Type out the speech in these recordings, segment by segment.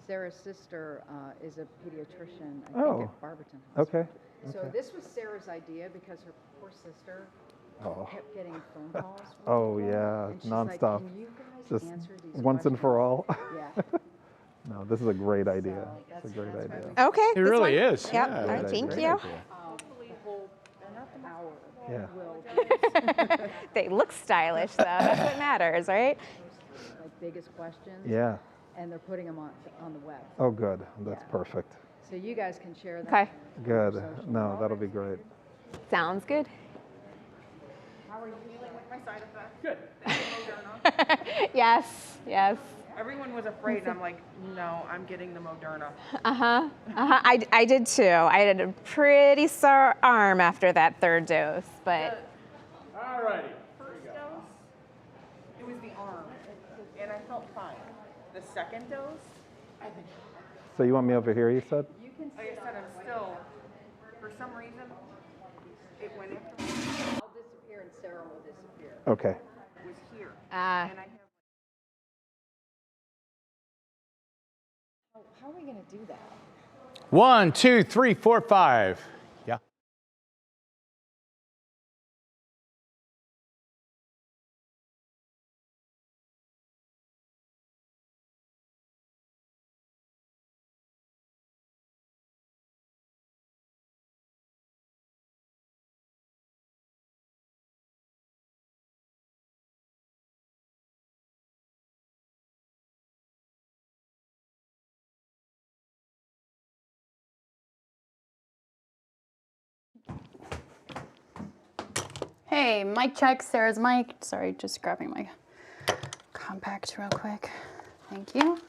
Sarah's sister is a pediatrician, I Oh. think, at Barberton Hospital. Okay. So Okay. this was Sarah's idea because her poor sister kept getting phone calls. from Oh, people, yeah, and she's nonstop. Like, can you guys Just answer these once and for all. Yeah. No, this is a great idea. So It's a great that's idea. why Okay. It really is. Yep. Yeah. All right, Great thank idea. you. the whole hour Yeah. will They look stylish, though. That's what matters, right? like biggest questions. Yeah. And they're putting them on the web. Oh, good. That's Yeah. perfect. So you guys can share that. Okay. Good. social. No, that'll be great. Sounds good. How are you feeling with my side effects? Good. Moderna. Yes. Yes. Everyone was afraid, and I'm like, no, I'm getting the Moderna. I did too. I had a pretty sore arm after that third dose, but All righty. First dose, it was the arm, and I felt fine. The second dose, So you want me over here, you said? like I said, I'm still, for some reason, it went after me. I'll disappear and Sarah will disappear. Okay. It was here, Ah. and I have. How are we going to do that? 1, 2, 3, 4, 5. Hey, mic check. Sarah's mic. Sorry, just grabbing my compact real quick. Thank you.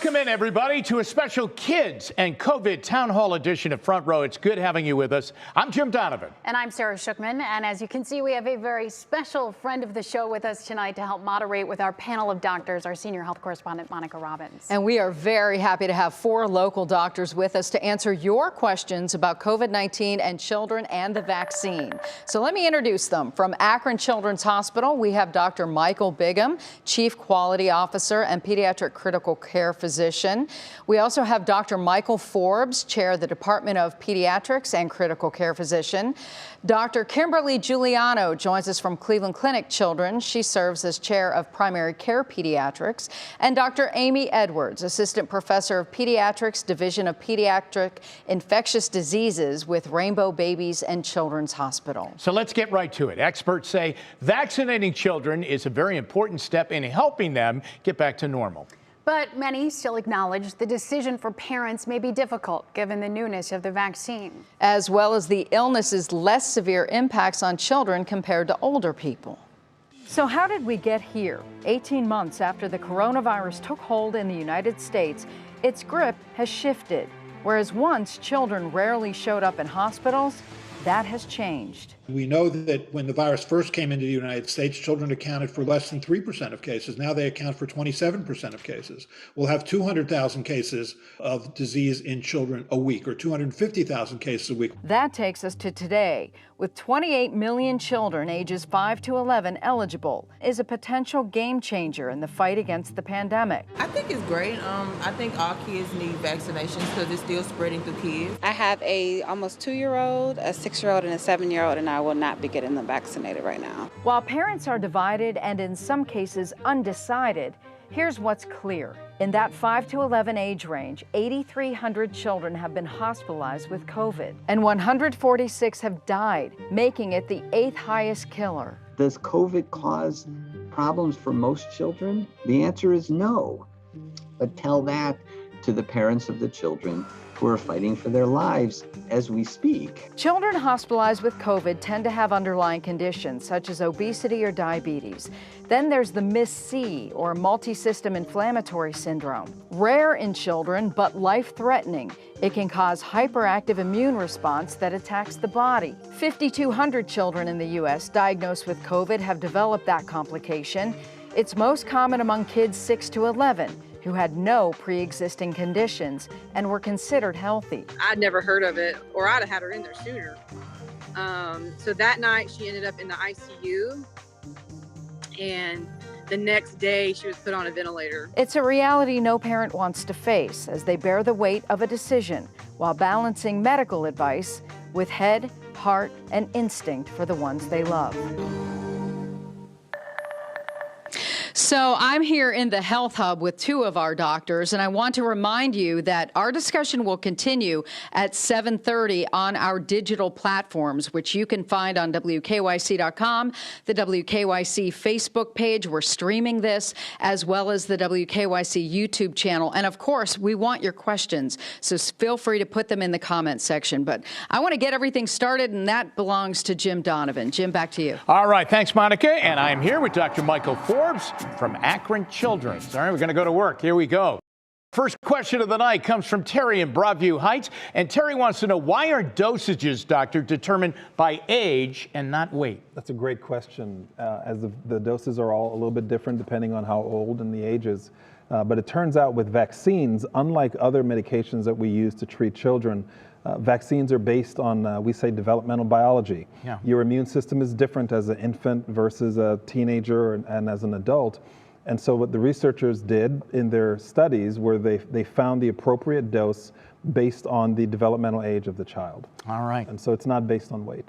Welcome in, everybody, to a special Kids and COVID Town Hall edition of Front Row. It's good having you with us. I'm Jim Donovan. And I'm Sara Shookman. And as you can see, we have a very special friend of the show with us tonight to help moderate with our panel of doctors, our senior health correspondent, Monica Robbins. And we are very happy to have 4 local doctors with us to answer your questions about COVID-19 and children and the vaccine. So let me introduce them. From Akron Children's Hospital, we have Dr. Michael Bigham, Chief Quality Officer and Pediatric Critical Care Physician. We also have Dr. Michael Forbes, Chair of the Department of Pediatrics and Critical Care Physician. Dr. Kimberly Giuliano joins us from Cleveland Clinic Children. She serves as Chair of Primary Care Pediatrics. And Dr. Amy Edwards, Assistant Professor of Pediatrics, Division of Pediatric Infectious Diseases with Rainbow Babies and Children's Hospital. So let's get right to it. Experts say vaccinating children is a very important step in helping them get back to normal. But many still acknowledge the decision for parents may be difficult given the newness of the vaccine. As well as the illness's less severe impacts on children compared to older people. So how did we get here? 18 months after the coronavirus took hold in the United States, its grip has shifted. Whereas once children rarely showed up in hospitals, that has changed. We know that when the virus first came into the United States, children accounted for less than 3% of cases. Now they account for 27% of cases. We'll have 200,000 cases of disease in children a week, or 250,000 cases a week. That takes us to today, with 28 million children ages 5 to 11 eligible, is a potential game changer in the fight against the pandemic. I think it's great. I think all kids need vaccinations because it's still spreading through kids. I have a almost 2-year-old, a 6-year-old, and a 7-year-old, and I will not be getting them vaccinated right now. While parents are divided and in some cases undecided, here's what's clear. In that 5 to 11 age range, 8,300 children have been hospitalized with COVID, and 146 have died, making it the 8th highest killer. Does COVID cause problems for most children? The answer is no. But tell that to the parents of the children who are fighting for their lives as we speak. Children hospitalized with COVID tend to have underlying conditions such as obesity or diabetes. Then there's the MIS-C, or multi-system inflammatory syndrome. Rare in children, but life-threatening. It can cause hyperactive immune response that attacks the body. 5,200 children in the U.S. diagnosed with COVID have developed that complication. It's most common among kids 6 to 11. Who had no pre-existing conditions and were considered healthy. I'd never heard of it, or I'd have had her in there sooner. So that night she ended up in the ICU, and the next day she was put on a ventilator. It's a reality no parent wants to face as they bear the weight of a decision while balancing medical advice with head, heart, and instinct for the ones they love. So I'm here in the Health Hub with 2 of our doctors, and I want to remind you that our discussion will continue at 7:30 on our digital platforms, which you can find on WKYC.com, the WKYC Facebook page. We're streaming this, as well as the WKYC YouTube channel. And of course, we want your questions, so feel free to put them in the comments section. But I want to get everything started, and that belongs to Jim Donovan. Jim, back to you. All right, thanks, Monica. And I'm here with Dr. Michael Forbes from Akron Children's. All right, we're going to go to work. Here we go. First question of the night comes from Terry in Broadview Heights. And Terry wants to know, why are dosages, doctor, determined by age and not weight? That's a great question, as the doses are all a little bit different depending on how old and the ages. But it turns out with vaccines, unlike other medications that we use to treat children, vaccines are based on, we say, developmental biology. Yeah. Your immune system is different as an infant versus a teenager and as an adult. And so what the researchers did in their studies were they found the appropriate dose based on the developmental age of the child. All right. And so it's not based on weight.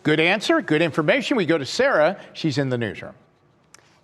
Good answer, good information. We go to Sarah. She's in the newsroom.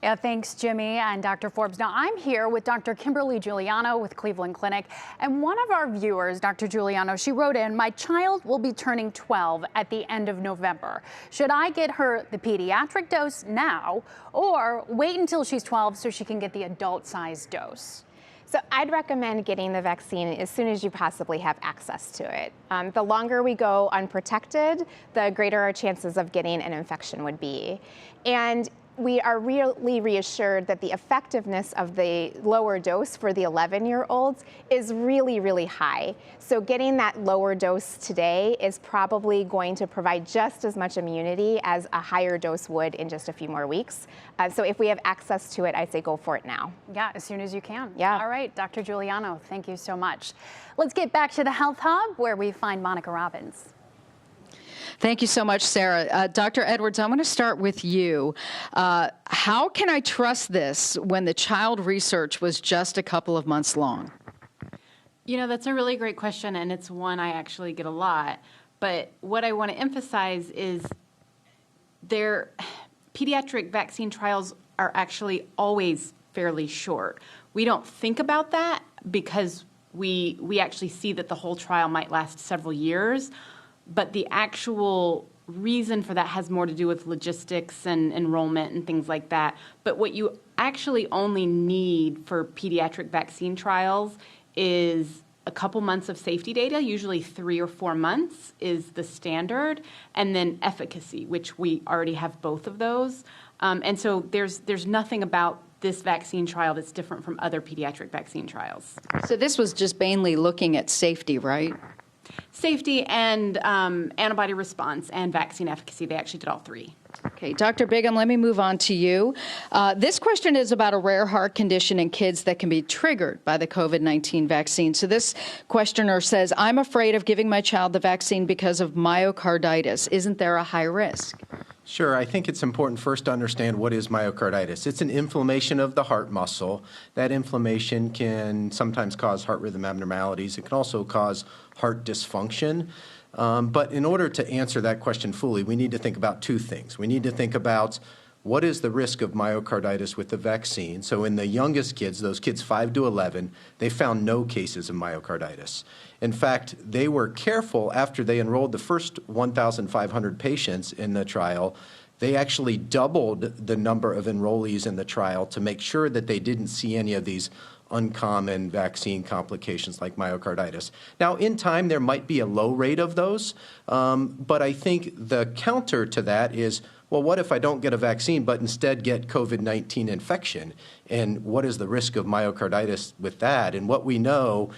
Yeah, thanks, Jimmy and Dr. Forbes. Now, I'm here with Dr. Kimberly Giuliano with Cleveland Clinic. And one of our viewers, Dr. Giuliano, she wrote in, my child will be turning 12 at the end of November. Should I get her the pediatric dose now or wait until she's 12 so she can get the adult-sized dose? So I'd recommend getting the vaccine as soon as you possibly have access to it. The longer we go unprotected, the greater our chances of getting an infection would be. And we are really reassured that the effectiveness of the lower dose for the 11-year-olds is really, really high. So getting that lower dose today is probably going to provide just as much immunity as a higher dose would in just a few more weeks. So if we have access to it, I'd say go for it now. Yeah, as soon as you can. Yeah. All right, Dr. Giuliano, thank you so much. Let's get back to the Health Hub where we find Monica Robbins. Thank you so much, Sarah. Dr. Edwards, I'm going to start with you. How can I trust this when the child research was just a couple of months long? You know, that's a really great question, and it's one I actually get a lot. But what I want to emphasize is pediatric vaccine trials are actually always fairly short. We don't think about that because we actually see that the whole trial might last several years. But the actual reason for that has more to do with logistics and enrollment and things like that. But what you actually only need for pediatric vaccine trials is a couple months of safety data, usually 3 or 4 months is the standard, and then efficacy, which we already have both of those. And so there's nothing about this vaccine trial that's different from other pediatric vaccine trials. So this was just mainly looking at safety, right? Safety and antibody response and vaccine efficacy. They actually did all three. Okay, Dr. Bigham, let me move on to you. This question is about a rare heart condition in kids that can be triggered by the COVID-19 vaccine. So this questioner says, I'm afraid of giving my child the vaccine because of myocarditis. Isn't there a high risk? Sure. I think it's important first to understand what is myocarditis. It's an inflammation of the heart muscle. That inflammation can sometimes cause heart rhythm abnormalities. It can also cause heart dysfunction. But in order to answer that question fully, we need to think about two things. We need to think about what is the risk of myocarditis with the vaccine. So in the youngest kids, those kids 5 to 11, they found no cases of myocarditis. In fact, they were careful after they enrolled the first 1,500 patients in the trial. They actually doubled the number of enrollees in the trial to make sure that they didn't see any of these uncommon vaccine complications like myocarditis. Now, in time, there might be a low rate of those, but I think the counter to that is, well, what if I don't get a vaccine but instead get COVID-19 infection? And what is the risk of myocarditis with that? And what we know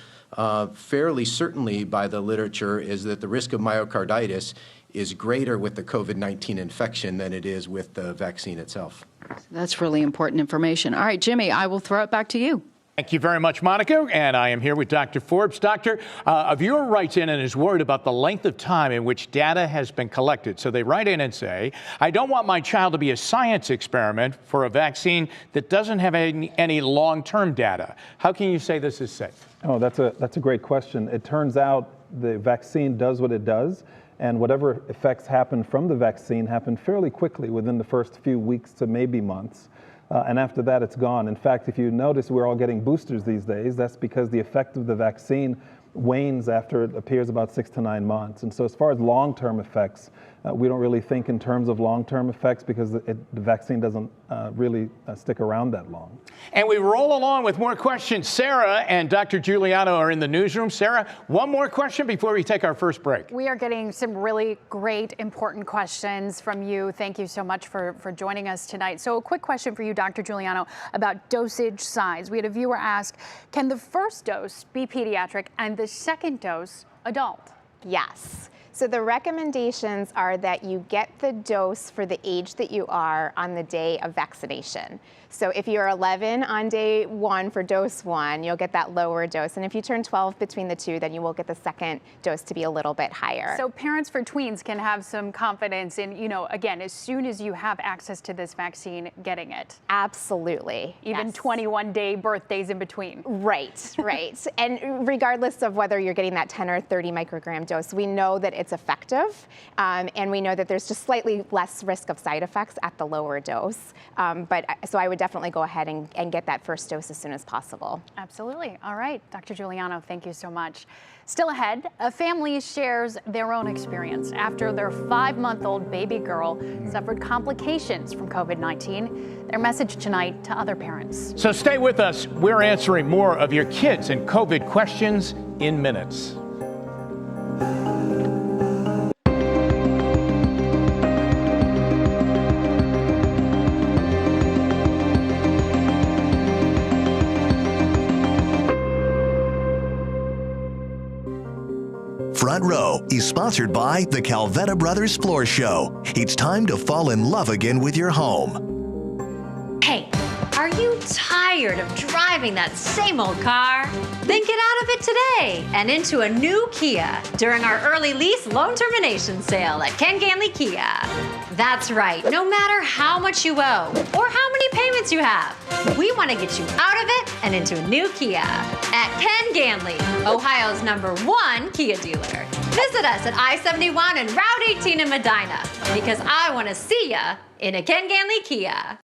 fairly certainly by the literature is that the risk of myocarditis is greater with the COVID-19 infection than it is with the vaccine itself. That's really important information. All right, Jimmy, I will throw it back to you. Thank you very much, Monica. And I am here with Dr. Forbes. Doctor, a viewer writes in and is worried about the length of time in which data has been collected. So they write in and say, I don't want my child to be a science experiment for a vaccine that doesn't have any long-term data. How can you say this is safe? Oh, that's a great question. It turns out the vaccine does what it does, and whatever effects happen from the vaccine happen fairly quickly within the first few weeks to maybe months. And after that, it's gone. In fact, if you notice, we're all getting boosters these days. That's because the effect of the vaccine wanes after it appears about 6 to 9 months. And so as far as long-term effects, we don't really think in terms of long-term effects because the vaccine doesn't really stick around that long. And we roll along with more questions. Sarah and Dr. Giuliano are in the newsroom. Sarah, one more question before we take our first break. We are getting some really great, important questions from you. Thank you so much for joining us tonight. So a quick question for you, Dr. Giuliano, about dosage size. We had a viewer ask, can the first dose be pediatric and the second dose adult? Yes. So the recommendations are that you get the dose for the age that you are on the day of vaccination. So if you're 11 on day 1 for dose 1, you'll get that lower dose. And if you turn 12 between the two, then you will get the second dose to be a little bit higher. So parents for tweens can have some confidence in, again, as soon as you have access to this vaccine, getting it. Absolutely. Even 21-day birthdays in between. Right, right. And regardless of whether you're getting that 10 or 30 microgram dose, we know that it's effective. And we know that there's just slightly less risk of side effects at the lower dose. So I would definitely go ahead and get that first dose as soon as possible. Absolutely. All right, Dr. Giuliano, thank you so much. Still ahead, a family shares their own experience after their 5-month-old baby girl suffered complications from COVID-19. Their message tonight to other parents. So stay with us. We're answering more of your kids and COVID questions in minutes. Front Row is sponsored by the Calvetta Brothers Floor Show. It's time to fall in love again with your home. Hey, are you tired of driving that same old car? Then get out of it today and into a new Kia during our early lease loan termination sale at Ken Ganley Kia. That's right, no matter how much you owe or how many payments you have, we want to get you out of it and into a new Kia at Ken Ganley, Ohio's #1 Kia dealer. Visit us at I-71 and Route 18 in Medina because I want to see ya in a Ken Ganley Kia.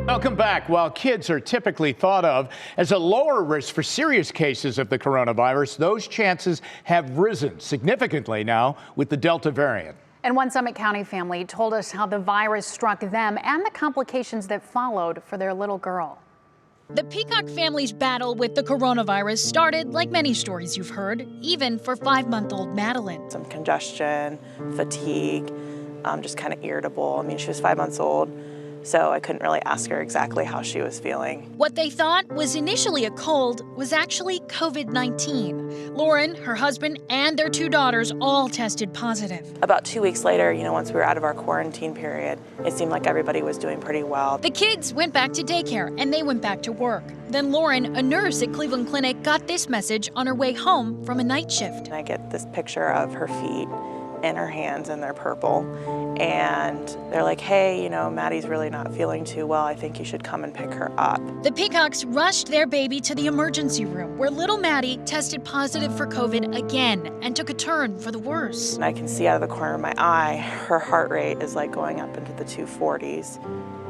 Welcome back. While kids are typically thought of as a lower risk for serious cases of the coronavirus, those chances have risen significantly now with the Delta variant. And one Summit County family told us how the virus struck them and the complications that followed for their little girl. The Peacock family's battle with the coronavirus started like many stories you've heard, even for 5-month-old Madeline. Some congestion, fatigue, just kind of irritable. I mean, she was 5 months old, so I couldn't really ask her exactly how she was feeling. What they thought was initially a cold was actually COVID-19. Lauren, her husband, and their 2 daughters all tested positive. About 2 weeks later, once we were out of our quarantine period, it seemed like everybody was doing pretty well. The kids went back to daycare and they went back to work. Then Lauren, a nurse at Cleveland Clinic, got this message on her way home from a night shift. I get this picture of her feet, in her hands and they're purple. And they're like, hey, you know, Maddie's really not feeling too well. I think you should come and pick her up. The Peacocks rushed their baby to the emergency room where little Maddie tested positive for COVID again and took a turn for the worse. And I can see out of the corner of my eye, her heart rate is like going up into the 240s,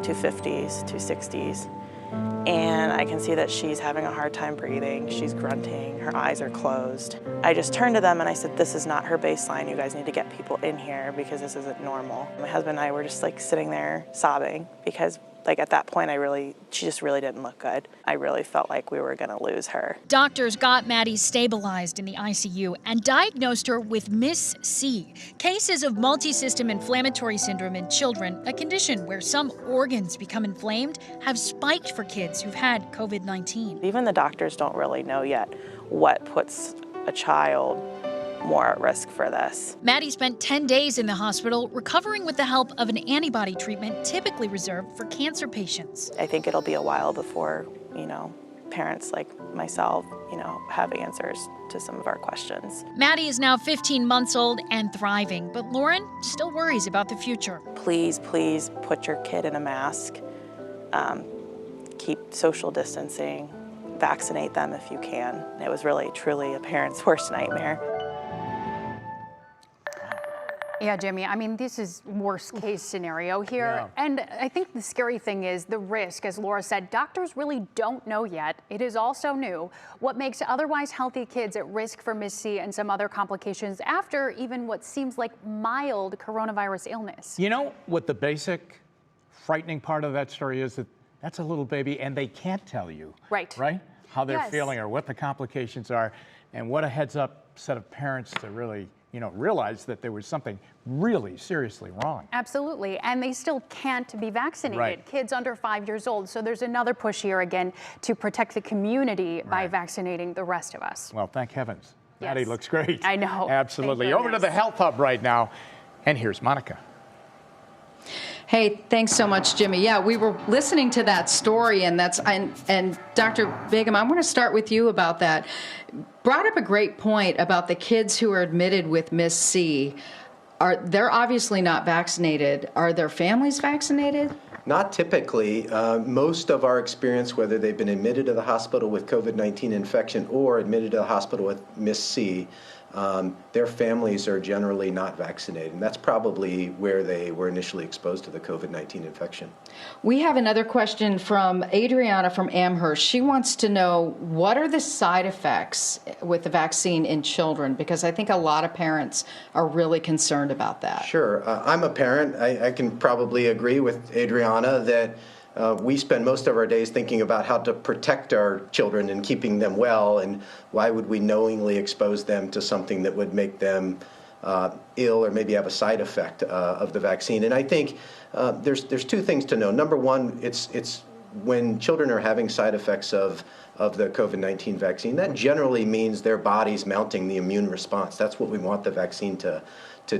250s, 260s. And I can see that she's having a hard time breathing. She's grunting, her eyes are closed. I just turned to them and I said, this is not her baseline. You guys need to get people in here because this isn't normal. My husband and I were just like sitting there sobbing because like at that point, she just really didn't look good. I really felt like we were gonna lose her. Doctors got Maddie stabilized in the ICU and diagnosed her with Miss C, cases of multisystem inflammatory syndrome in children, a condition where some organs become inflamed, have spiked for kids who've had COVID-19. Even the doctors don't really know yet what puts a child more at risk for this. Maddie spent 10 days in the hospital recovering with the help of an antibody treatment typically reserved for cancer patients. I think it'll be a while before, you know, parents like myself, you know, have answers to some of our questions. Maddie is now 15 months old and thriving, but Lauren still worries about the future. Please, please put your kid in a mask. Keep social distancing. Vaccinate them if you can. It was really, truly a parent's worst nightmare. Yeah, Jimmy, I mean, this is worst case scenario here. Yeah. And I think the scary thing is the risk, as Laura said, doctors really don't know yet. It is also new. What makes otherwise healthy kids at risk for Miss C and some other complications after even what seems like mild coronavirus illness? You know what the basic frightening part of that story is? That that's a little baby and they can't tell you. Right. Right? How they're Yes. feeling or what the complications are. And what a heads up set of parents to really, you know, realize that there was something really seriously wrong. Absolutely, and they still can't be vaccinated, Right. kids under 5 years old. So there's another push here again to protect the community by vaccinating the rest of us. Well, thank heavens. Yes. Maddie looks great. I know. Absolutely. Thank Over to the goodness. Health Hub right now. And here's Monica. Hey, thanks so much, Jimmy. Yeah, we were listening to that story, and Dr. Begum, I want to start with you about that. Brought up a great point about the kids who are admitted with Miss C. They're obviously not vaccinated. Are their families vaccinated? Not typically. Most of our experience, whether they've been admitted to the hospital with COVID-19 infection or admitted to the hospital with Miss C, their families are generally not vaccinated. And that's probably where they were initially exposed to the COVID-19 infection. We have another question from Adriana from Amherst. She wants to know, what are the side effects with the vaccine in children? Because I think a lot of parents are really concerned about that. Sure. I'm a parent. I can probably agree with Adriana that we spend most of our days thinking about how to protect our children and keeping them well, and why would we knowingly expose them to something that would make them ill or maybe have a side effect of the vaccine. And I think there's two things to know. Number one, it's when children are having side effects of the COVID-19 vaccine, that generally means their body's mounting the immune response. That's what we want the vaccine to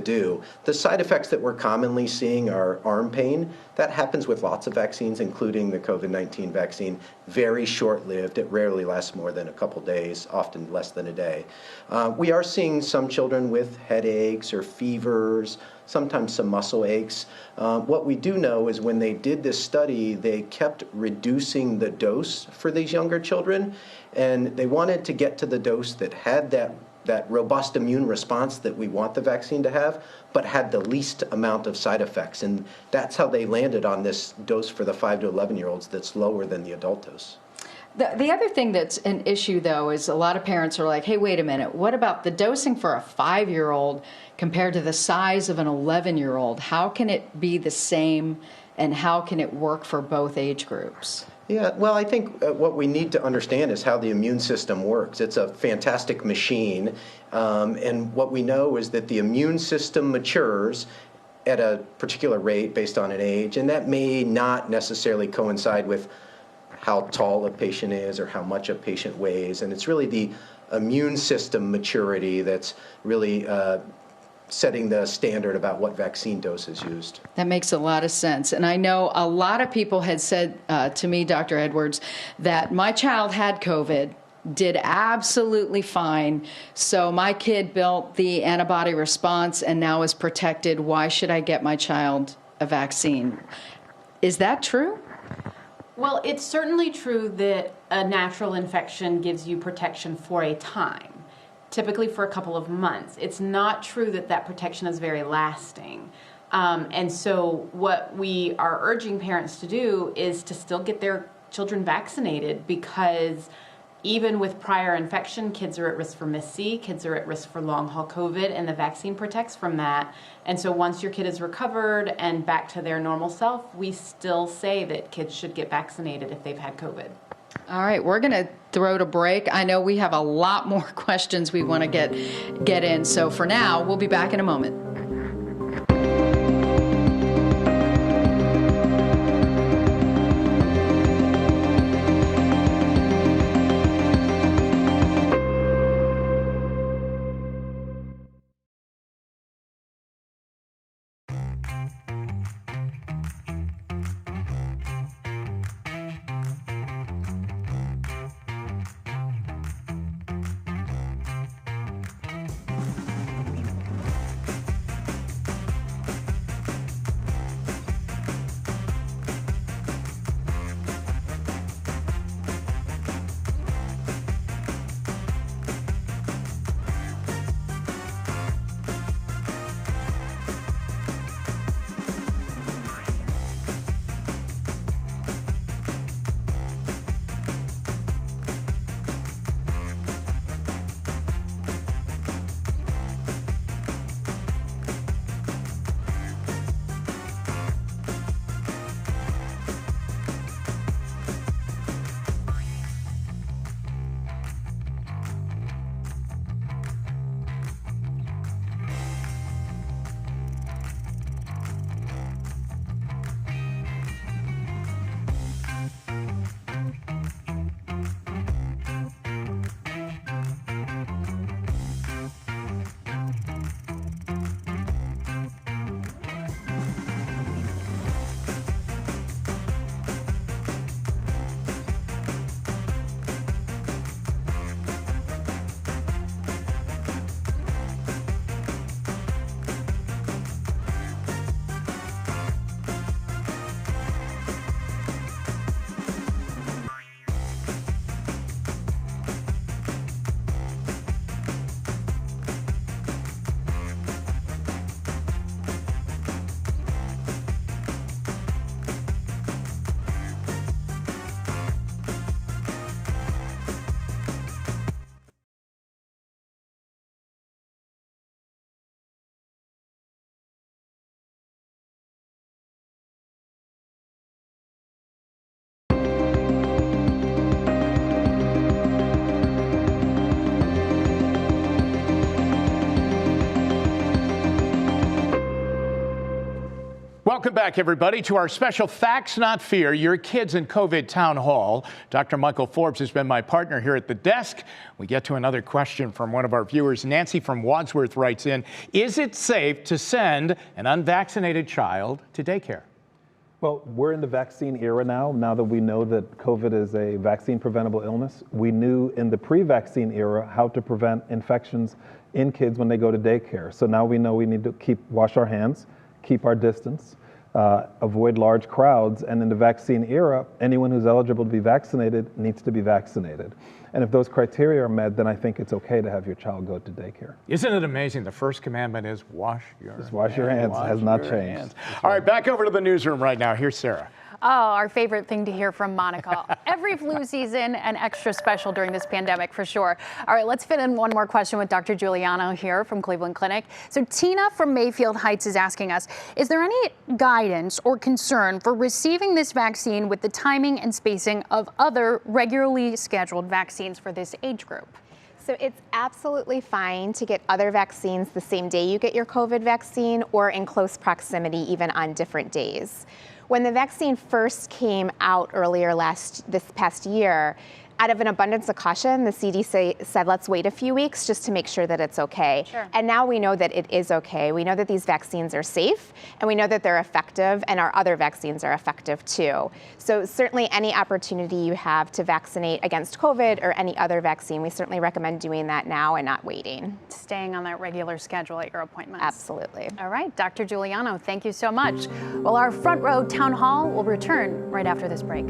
do. The side effects that we're commonly seeing are arm pain. That happens with lots of vaccines, including the COVID-19 vaccine. Very short-lived. It rarely lasts more than a couple days, often less than a day. We are seeing some children with headaches or fevers, sometimes some muscle aches. What we do know is when they did this study, they kept reducing the dose for these younger children, and they wanted to get to the dose that had that robust immune response that we want the vaccine to have, but had the least amount of side effects. And that's how they landed on this dose for the 5 to 11-year-olds that's lower than the adult dose. The other thing that's an issue, though, is a lot of parents are like, hey, wait a minute, what about the dosing for a 5-year-old compared to the size of an 11-year-old? How can it be the same, and how can it work for both age groups? Yeah, well, I think what we need to understand is how the immune system works. It's a fantastic machine, and what we know is that the immune system matures at a particular rate based on an age, and that may not necessarily coincide with how tall a patient is or how much a patient weighs, and it's really the immune system maturity that's really setting the standard about what vaccine dose is used. That makes a lot of sense. And I know a lot of people had said to me, Dr. Edwards, that my child had COVID, did absolutely fine. So my kid built the antibody response and now is protected. Why should I get my child a vaccine? Is that true? Well, it's certainly true that a natural infection gives you protection for a time, typically for a couple of months. It's not true that that protection is very lasting. And so what we are urging parents to do is to still get their children vaccinated, because even with prior infection, kids are at risk for MIS-C, kids are at risk for long-haul COVID, and the vaccine protects from that. And so once your kid is recovered and back to their normal self, we still say that kids should get vaccinated if they've had COVID. All right, we're going to throw to break. I know we have a lot more questions we want to get in. So for now, we'll be back in a moment. Welcome back, everybody, to our special Facts Not Fear, Your Kids in COVID Town Hall. Dr. Michael Forbes has been my partner here at the desk. We get to another question from one of our viewers. Nancy from Wadsworth writes in, is it safe to send an unvaccinated child to daycare? Well, we're in the vaccine era now that we know that COVID is a vaccine-preventable illness. We knew in the pre-vaccine era how to prevent infections in kids when they go to daycare. So now we know we need to wash our hands, keep our distance, avoid large crowds, and in the vaccine era, anyone who's eligible to be vaccinated needs to be vaccinated. And if those criteria are met, then I think it's okay to have your child go to daycare. Isn't it amazing? The first commandment is wash your hands. Just wash your hands. It has not changed. All right, back over to the newsroom right now. Here's Sarah. Oh, our favorite thing to hear from Monica. Every flu season and extra special during this pandemic for sure. All right, let's fit in one more question with Dr. Giuliano here from Cleveland Clinic. So Tina from Mayfield Heights is asking us, is there any guidance or concern for receiving this vaccine with the timing and spacing of other regularly scheduled vaccines for this age group? So it's absolutely fine to get other vaccines the same day you get your COVID vaccine or in close proximity, even on different days. When the vaccine first came out earlier this past year, out of an abundance of caution, the CDC said let's wait a few weeks just to make sure that it's okay. Sure. And now we know that it is okay. We know that these vaccines are safe, and we know that they're effective, and our other vaccines are effective too. So certainly any opportunity you have to vaccinate against COVID or any other vaccine, we certainly recommend doing that now and not waiting. Staying on that regular schedule at your appointments. Absolutely. All right, Dr. Giuliano, thank you so much. Well, our Front Row Town Hall will return right after this break.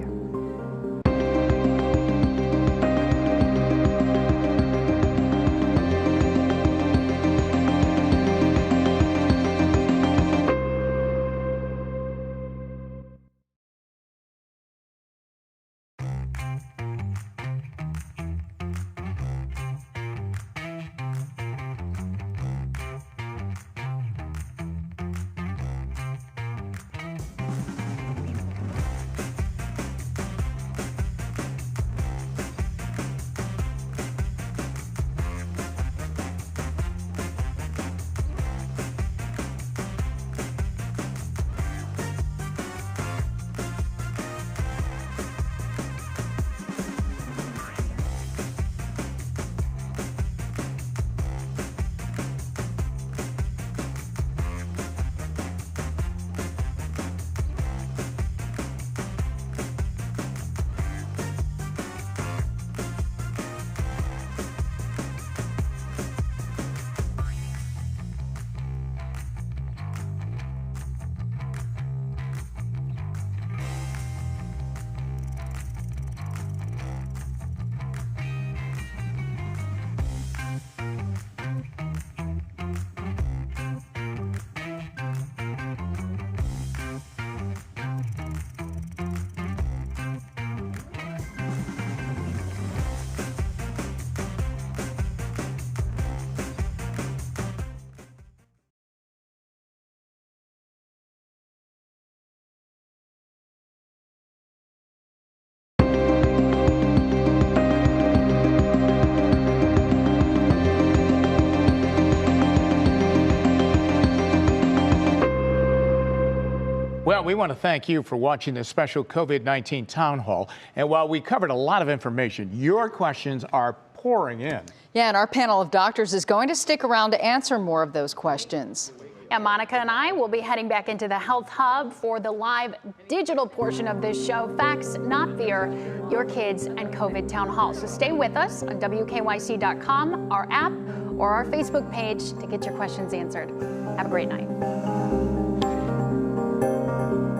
Well, we want to thank you for watching this special COVID-19 town hall. And while we covered a lot of information, your questions are pouring in. Yeah, and our panel of doctors is going to stick around to answer more of those questions. Yeah, Monica and I will be heading back into the Health Hub for the live digital portion of this show, Facts, Not Fear, Your Kids and COVID Town Hall. So stay with us on WKYC.com, our app, or our Facebook page to get your questions answered. Have a great night.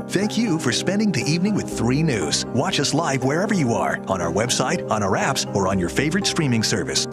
Thank you for spending the evening with 3 News. Watch us live wherever you are, on our website, on our apps, or on your favorite streaming service.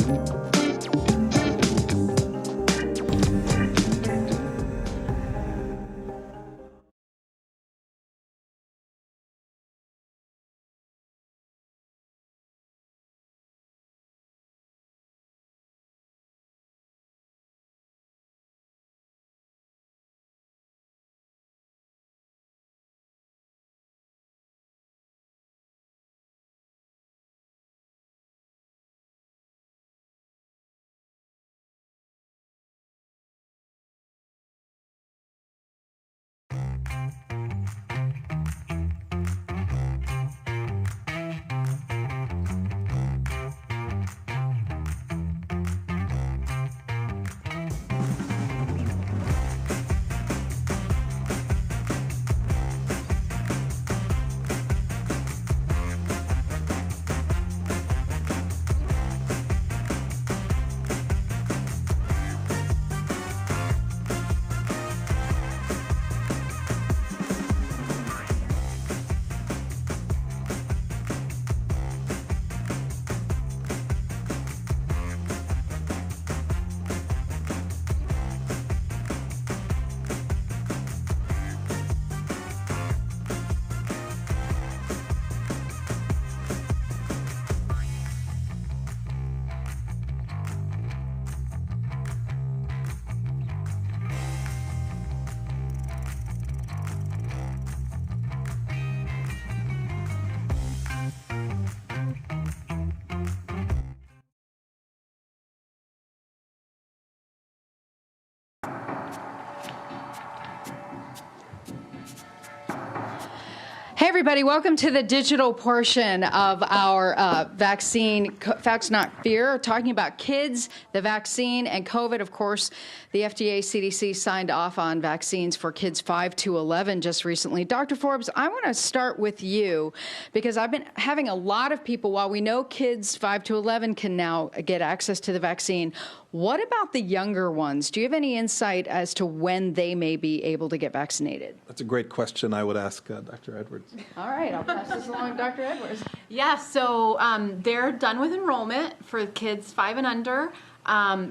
Hey, everybody, welcome to the digital portion of our vaccine, Facts Not Fear, talking about kids, the vaccine, and COVID. Of course, the FDA, CDC signed off on vaccines for kids 5 to 11 just recently. Dr. Forbes, I want to start with you because I've been having a lot of people, while we know kids 5 to 11 can now get access to the vaccine, what about the younger ones? Do you have any insight as to when they may be able to get vaccinated? That's a great question. I would ask Dr. Edwards. All right, I'll pass this along to Dr. Edwards. Yeah, so they're done with enrollment for kids 5 and under.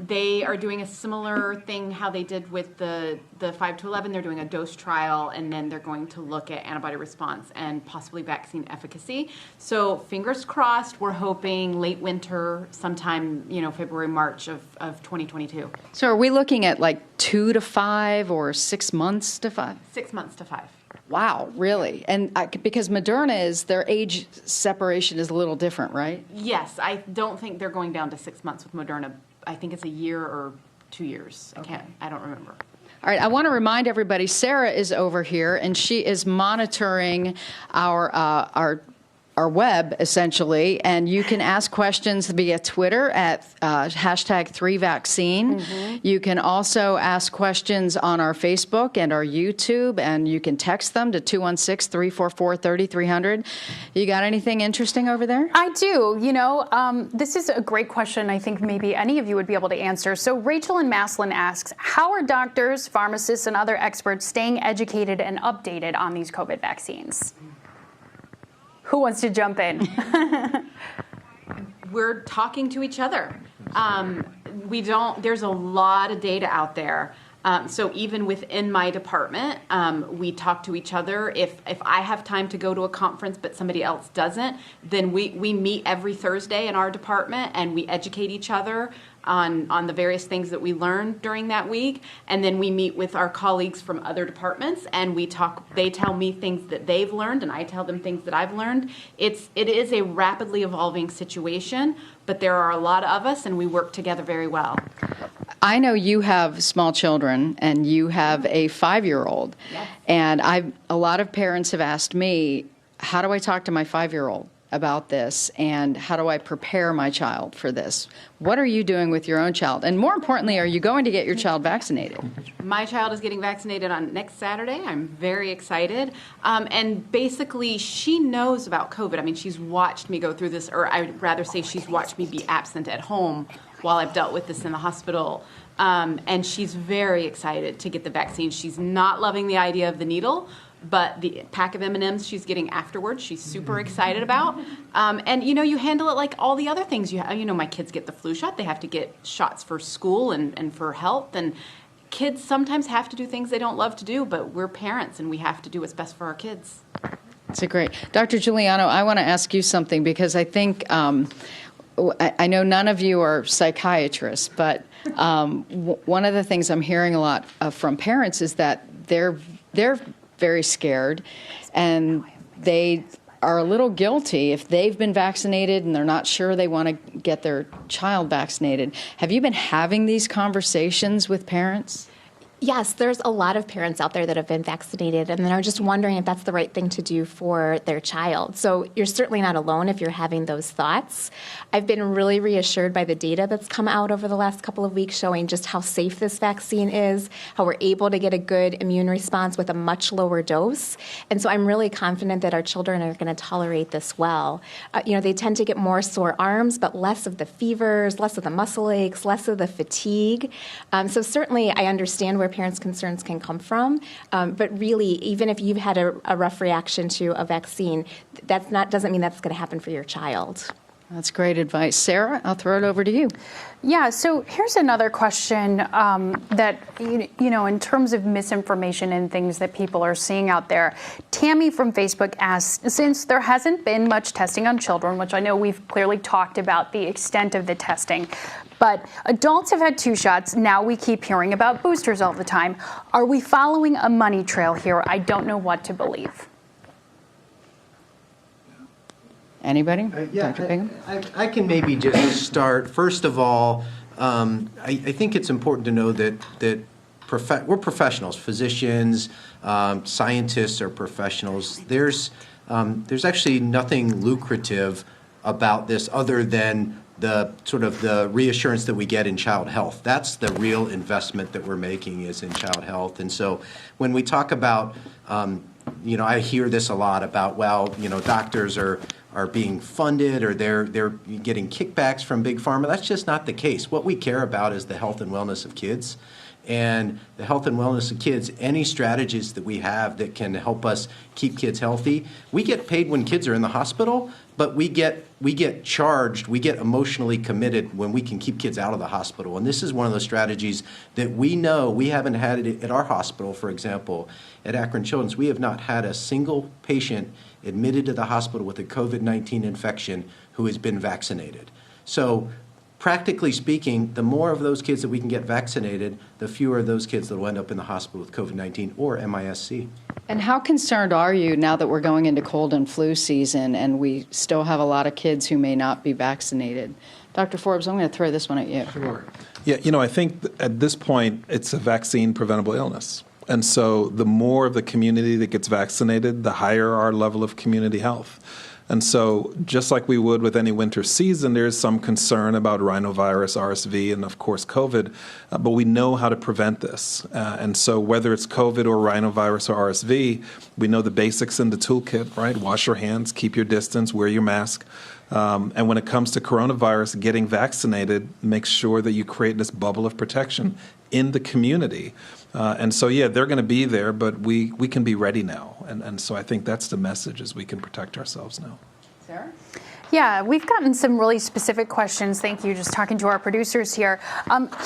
They are doing a similar thing how they did with the 5 to 11. They're doing a dose trial, and then they're going to look at antibody response and possibly vaccine efficacy. So fingers crossed, we're hoping late winter, sometime, February, March of 2022. So are we looking at like 2 to 5 or 6 months to 5? 6 months to 5. Wow, really? And because Moderna is, their age separation is a little different, right? Yes, I don't think they're going down to 6 months with Moderna. I think it's a year or 2 years. I don't remember. All right, I want to remind everybody, Sara is over here, and she is monitoring our web, essentially, and you can ask questions via Twitter at #3vaccine. You can also ask questions on our Facebook and our YouTube, and you can text them to 216-344-3300. You got anything interesting over there? I do. This is a great question I think maybe any of you would be able to answer. So Rachel in Maslin asks, how are doctors, pharmacists, and other experts staying educated and updated on these COVID vaccines? Who wants to jump in? We're talking to each other. There's a lot of data out there. So even within my department, we talk to each other. If I have time to go to a conference but somebody else doesn't, then we meet every Thursday in our department and we educate each other on the various things that we learned during that week. And then we meet with our colleagues from other departments and we talk. They tell me things that they've learned and I tell them things that I've learned. It is a rapidly evolving situation, but there are a lot of us and we work together very well. I know you have small children and you have a 5-year-old. Yes. And a lot of parents have asked me, how do I talk to my 5-year-old about this, and how do I prepare my child for this? What are you doing with your own child? And more importantly, are you going to get your child vaccinated? My child is getting vaccinated on next Saturday. I'm very excited. And basically, she knows about COVID. I mean, she's watched me go through this, or I'd rather say she's watched me be absent at home while I've dealt with this in the hospital. And she's very excited to get the vaccine. She's not loving the idea of the needle, but the pack of M&Ms she's getting afterwards, she's super excited about. And you handle it like all the other things. My kids get the flu shot. They have to get shots for school and for health. And kids sometimes have to do things they don't love to do, but we're parents and we have to do what's best for our kids. That's great. Dr. Giuliano, I want to ask you something because I think, I know none of you are psychiatrists, but one of the things I'm hearing a lot from parents is that they're very scared, and they are a little guilty if they've been vaccinated and they're not sure they want to get their child vaccinated. Have you been having these conversations with parents? Yes, there's a lot of parents out there that have been vaccinated and are just wondering if that's the right thing to do for their child. So you're certainly not alone if you're having those thoughts. I've been really reassured by the data that's come out over the last couple of weeks showing just how safe this vaccine is, how we're able to get a good immune response with a much lower dose. And so I'm really confident that our children are going to tolerate this well. They tend to get more sore arms, but less of the fevers, less of the muscle aches, less of the fatigue. So certainly I understand where parents' concerns can come from, but really, even if you've had a rough reaction to a vaccine, doesn't mean that's going to happen for your child. That's great advice. Sara, I'll throw it over to you. Yeah, so here's another question that, in terms of misinformation and things that people are seeing out there. Tammy from Facebook asks, since there hasn't been much testing on children, which I know we've clearly talked about the extent of the testing, but adults have had 2 shots. Now we keep hearing about boosters all the time. Are we following a money trail here? I don't know what to believe. Anybody? Dr. Bingham? I can maybe just start. First of all, I think it's important to know that we're professionals. Physicians, scientists are professionals. There's there's actually nothing lucrative about this other than the sort of the reassurance that we get in child health. That's the real investment that we're making, is in child health. And so when we talk about, I hear this a lot about, well, doctors are being funded or they're getting kickbacks from Big Pharma. That's just not the case. What we care about is the health and wellness of kids. And the health and wellness of kids, any strategies that we have that can help us keep kids healthy. We get paid when kids are in the hospital, but we get charged, we get emotionally committed when we can keep kids out of the hospital. And this is one of those strategies that we know we haven't had it at our hospital. For example, at Akron Children's, we have not had a single patient admitted to the hospital with a COVID-19 infection who has been vaccinated. So practically speaking, the more of those kids that we can get vaccinated, the fewer of those kids that will end up in the hospital with COVID-19 or MIS-C. And how concerned are you now that we're going into cold and flu season and we still have a lot of kids who may not be vaccinated? Dr. Forbes, I'm going to throw this one at you. Sure. Yeah, I think at this point, it's a vaccine preventable illness. And so the more of the community that gets vaccinated, the higher our level of community health. And so just like we would with any winter season, there's some concern about rhinovirus, RSV, and of course COVID, but we know how to prevent this. And so whether it's COVID or rhinovirus or RSV, we know the basics in the toolkit, right? Wash your hands, keep your distance, wear your mask. And when it comes to coronavirus, getting vaccinated makes sure that you create this bubble of protection in the community. And so, yeah, they're going to be there, but we can be ready now. And so I think that's the message, is we can protect ourselves now. Sarah? Yeah, we've gotten some really specific questions. Thank you. Just talking to our producers here.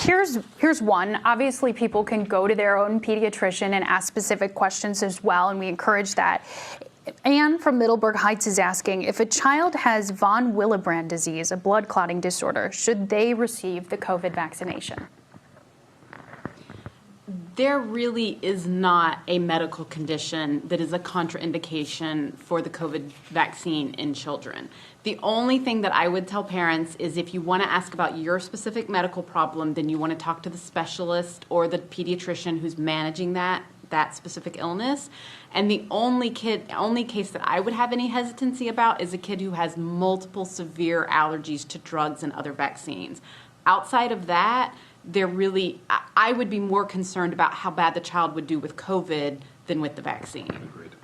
Here's one. Obviously, people can go to their own pediatrician and ask specific questions as well, and we encourage that. Anne from Middleburg Heights is asking, if a child has von Willebrand disease, a blood clotting disorder, should they receive the COVID vaccination? There really is not a medical condition that is a contraindication for the COVID vaccine in children. The only thing that I would tell parents is if you want to ask about your specific medical problem, then you want to talk to the specialist or the pediatrician who's managing that specific illness. And the only case that I would have any hesitancy about is a kid who has multiple severe allergies to drugs and other vaccines. Outside of that, I would be more concerned about how bad the child would do with COVID than with the vaccine. Agreed.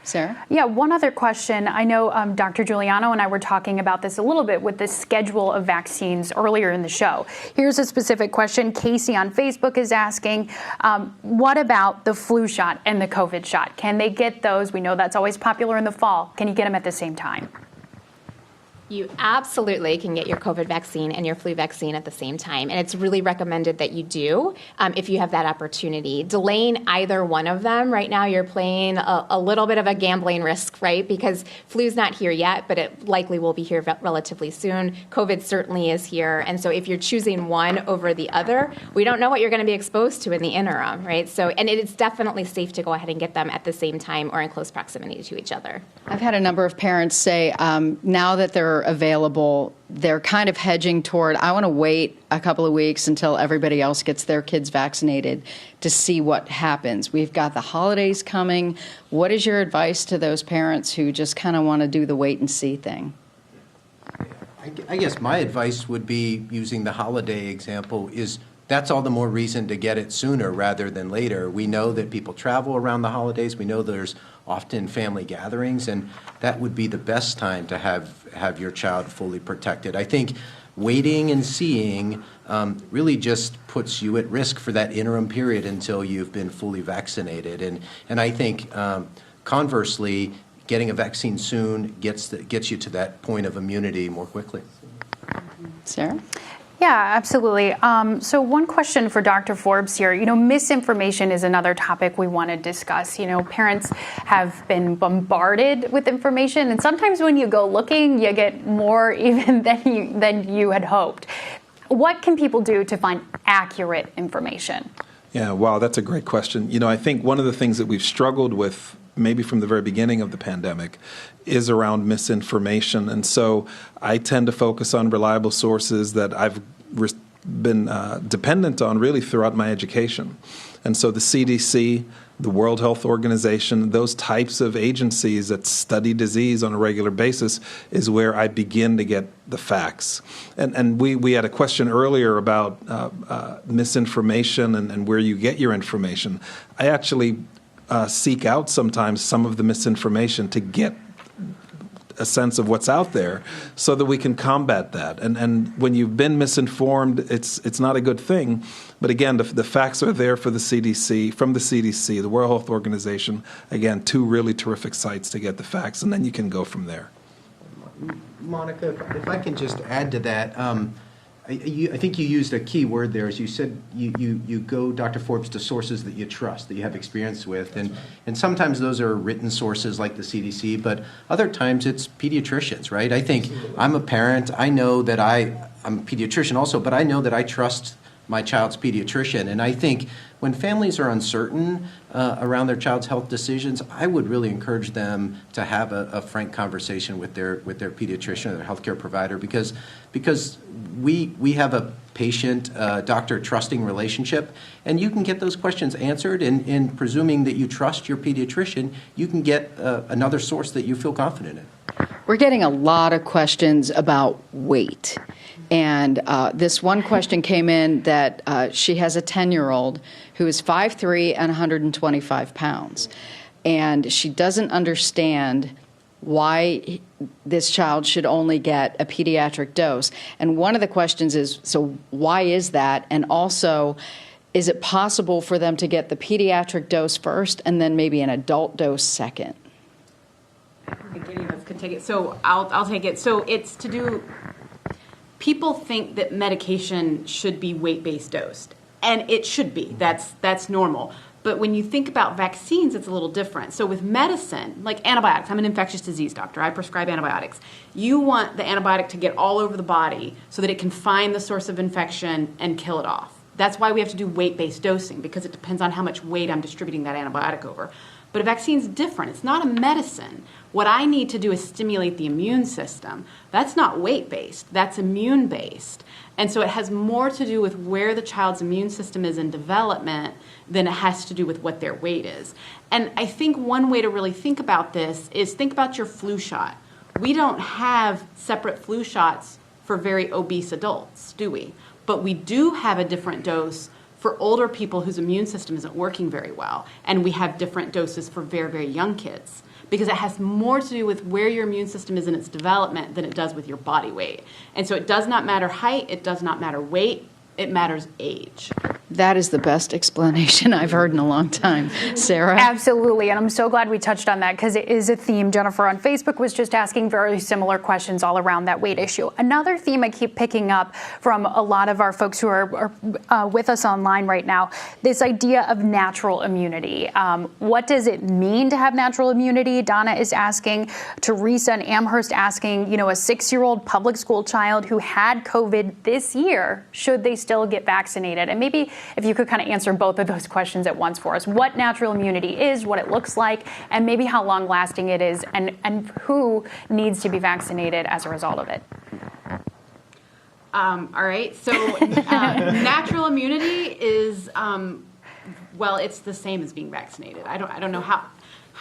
Sarah? Yeah, one other question. I know Dr. Giuliano and I were talking about this a little bit with the schedule of vaccines earlier in the show. Here's a specific question. Casey on Facebook is asking, what about the flu shot and the COVID shot? Can they get those? We know that's always popular in the fall. Can you get them at the same time? You absolutely can get your COVID vaccine and your flu vaccine at the same time. And it's really recommended that you do if you have that opportunity. Delaying either one of them, right now you're playing a little bit of a gambling risk, right? Because flu's not here yet, but it likely will be here relatively soon. COVID certainly is here. And so if you're choosing one over the other, we don't know what you're going to be exposed to in the interim, right? So, and it's definitely safe to go ahead and get them at the same time or in close proximity to each other. I've had a number of parents say now that they're available, they're kind of hedging toward, I want to wait a couple of weeks until everybody else gets their kids vaccinated to see what happens. We've got the holidays coming. What is your advice to those parents who just kind of want to do the wait and see thing? I guess my advice would be, using the holiday example, is that's all the more reason to get it sooner rather than later. We know that people travel around the holidays. We know there's often family gatherings, and that would be the best time to have your child fully protected. I think waiting and seeing really just puts you at risk for that interim period until you've been fully vaccinated. And I think conversely, getting a vaccine soon gets you to that point of immunity more quickly. Sarah? Yeah, absolutely. So one question for Dr. Forbes here. Misinformation is another topic we want to discuss. Parents have been bombarded with information, and sometimes when you go looking, you get more even than you had hoped. What can people do to find accurate information? Yeah, wow, that's a great question. I think one of the things that we've struggled with maybe from the very beginning of the pandemic is around misinformation. And so I tend to focus on reliable sources that I've been dependent on really throughout my education. And so the CDC, the World Health Organization, those types of agencies that study disease on a regular basis is where I begin to get the facts. And we had a question earlier about misinformation and where you get your information. I actually seek out sometimes some of the misinformation to get a sense of what's out there so that we can combat that. And when you've been misinformed, it's not a good thing. But again, the facts are there for the CDC, from the CDC, the World Health Organization. Again, two really terrific sites to get the facts, and then you can go from there. Monica, if I can just add to that, I think you used a key word there. As you said, you go, Dr. Forbes, to sources that you trust, that you have experience with. And sometimes those are written sources like the CDC, but other times it's pediatricians, right? I think I'm a parent. I know that I'm a pediatrician also, but I know that I trust my child's pediatrician. And I think when families are uncertain around their child's health decisions, I would really encourage them to have a frank conversation with their pediatrician or their healthcare provider, because we have a patient-doctor trusting relationship, and you can get those questions answered, and presuming that you trust your pediatrician, you can get another source that you feel confident in. We're getting a lot of questions about weight. And this one question came in that she has a 10-year-old who is 5'3" and 125 pounds. And she doesn't understand why this child should only get a pediatric dose. And one of the questions is, so why is that? And also, is it possible for them to get the pediatric dose first and then maybe an adult dose second? I think any of us could take it. So I'll take it. So it's to do, people think that medication should be weight-based dosed, and it should be. That's normal. But when you think about vaccines, it's a little different. So with medicine, like antibiotics, I'm an infectious disease doctor. I prescribe antibiotics. You want the antibiotic to get all over the body so that it can find the source of infection and kill it off. That's why we have to do weight-based dosing, because it depends on how much weight I'm distributing that antibiotic over. But a vaccine's different. It's not a medicine. What I need to do is stimulate the immune system. That's not weight-based. That's immune-based. And so it has more to do with where the child's immune system is in development than it has to do with what their weight is. And I think one way to really think about this is think about your flu shot. We don't have separate flu shots for very obese adults, do we? But we do have a different dose for older people whose immune system isn't working very well. And we have different doses for very, very young kids, because it has more to do with where your immune system is in its development than it does with your body weight. And so it does not matter height, it does not matter weight, it matters age. That is the best explanation I've heard in a long time. Sarah? Absolutely, and I'm so glad we touched on that, because it is a theme. Jennifer on Facebook was just asking very similar questions all around that weight issue. Another theme I keep picking up from a lot of our folks who are with us online right now, this idea of natural immunity. What does it mean to have natural immunity? Donna is asking, Teresa and Amherst asking, a 6-year-old public school child who had COVID this year, should they still get vaccinated? And maybe if you could kind of answer both of those questions at once for us. What natural immunity is, what it looks like, and maybe how long-lasting it is, and who needs to be vaccinated as a result of it. All right, so natural immunity is, well, it's the same as being vaccinated. I don't know how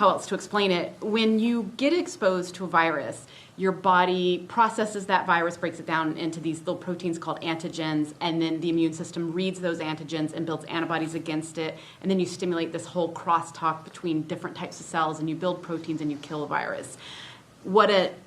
else to explain it. When you get exposed to a virus, your body processes that virus, breaks it down into these little proteins called antigens, and then the immune system reads those antigens and builds antibodies against it, and then you stimulate this whole crosstalk between different types of cells, and you build proteins and you kill a virus.